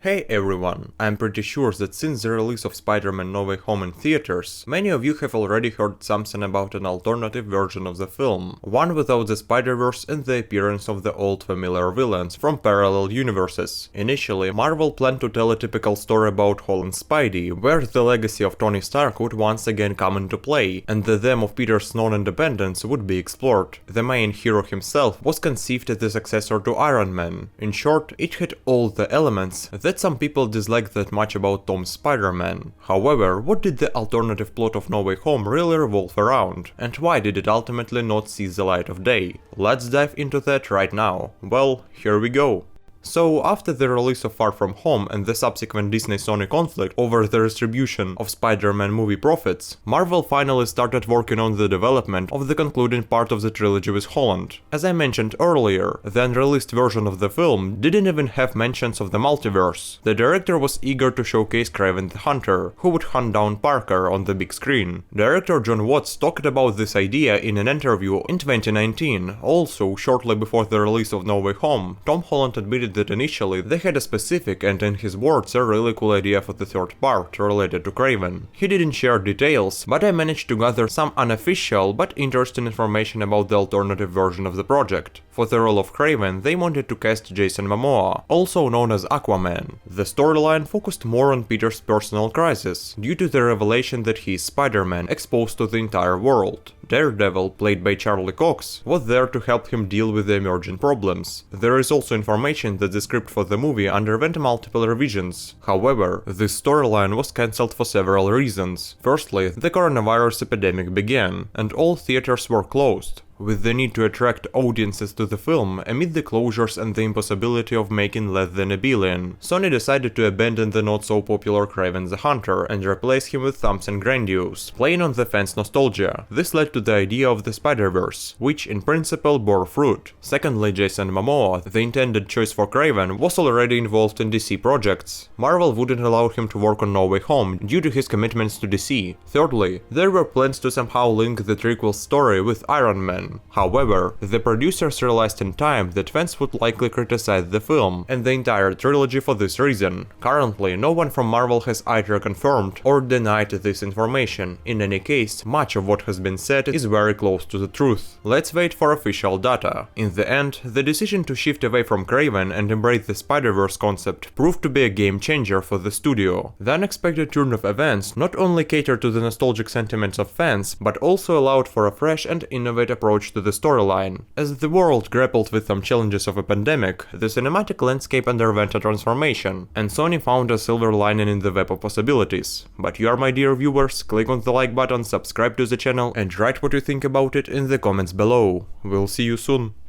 Hey everyone, I'm pretty sure that since the release of Spider-Man No Way Home in theaters, many of you have already heard something about an alternative version of the film, one without the Spider-Verse and the appearance of the old familiar villains from parallel universes. Initially, Marvel planned to tell a typical story about Holland Spidey, where the legacy of Tony Stark would once again come into play, and the theme of Peter's non-independence would be explored. The main hero himself was conceived as the successor to Iron Man. In short, it had all the elements that some people disliked that much about Tom's Spider-Man. However, what did the alternative plot of No Way Home really revolve around, and why did it ultimately not see the light of day? Let's dive into that right now. Well, here we go. So, after the release of Far From Home and the subsequent Disney-Sony conflict over the distribution of Spider-Man movie profits, Marvel finally started working on the development of the concluding part of the trilogy with Holland. As I mentioned earlier, the unreleased version of the film didn't even have mentions of the multiverse. The director was eager to showcase Kraven the Hunter, who would hunt down Parker on the big screen. Director John Watts talked about this idea in an interview in 2019. Also, shortly before the release of No Way Home, Tom Holland admitted that initially they had a specific and, in his words, a really cool idea for the third part related to Kraven. He didn't share details, but I managed to gather some unofficial but interesting information about the alternative version of the project. For the role of Kraven, they wanted to cast Jason Momoa, also known as Aquaman. The storyline focused more on Peter's personal crisis, due to the revelation that he is Spider-Man exposed to the entire world. Daredevil, played by Charlie Cox, was there to help him deal with the emerging problems. There is also information that the script for the movie underwent multiple revisions. However, this storyline was cancelled for several reasons. Firstly, the coronavirus epidemic began, and all theaters were closed. With the need to attract audiences to the film amid the closures and the impossibility of making less than $1 billion, Sony decided to abandon the not-so-popular Kraven the Hunter and replace him with something grandiose, playing on the fans' nostalgia. This led to the idea of the Spider-Verse, which in principle bore fruit. Secondly, Jason Momoa, the intended choice for Kraven, was already involved in DC projects. Marvel wouldn't allow him to work on No Way Home due to his commitments to DC. Thirdly, there were plans to somehow link the prequel story with Iron Man. However, the producers realized in time that fans would likely criticize the film and the entire trilogy for this reason. Currently, no one from Marvel has either confirmed or denied this information. In any case, much of what has been said is very close to the truth. Let's wait for official data. In the end, the decision to shift away from Kraven and embrace the Spider-Verse concept proved to be a game changer for the studio. The unexpected turn of events not only catered to the nostalgic sentiments of fans, but also allowed for a fresh and innovative approach to the storyline. As the world grappled with some challenges of a pandemic, the cinematic landscape underwent a transformation, and Sony found a silver lining in the web of possibilities. But you, my dear viewers, click on the like button, subscribe to the channel, and write what you think about it in the comments below. We'll see you soon.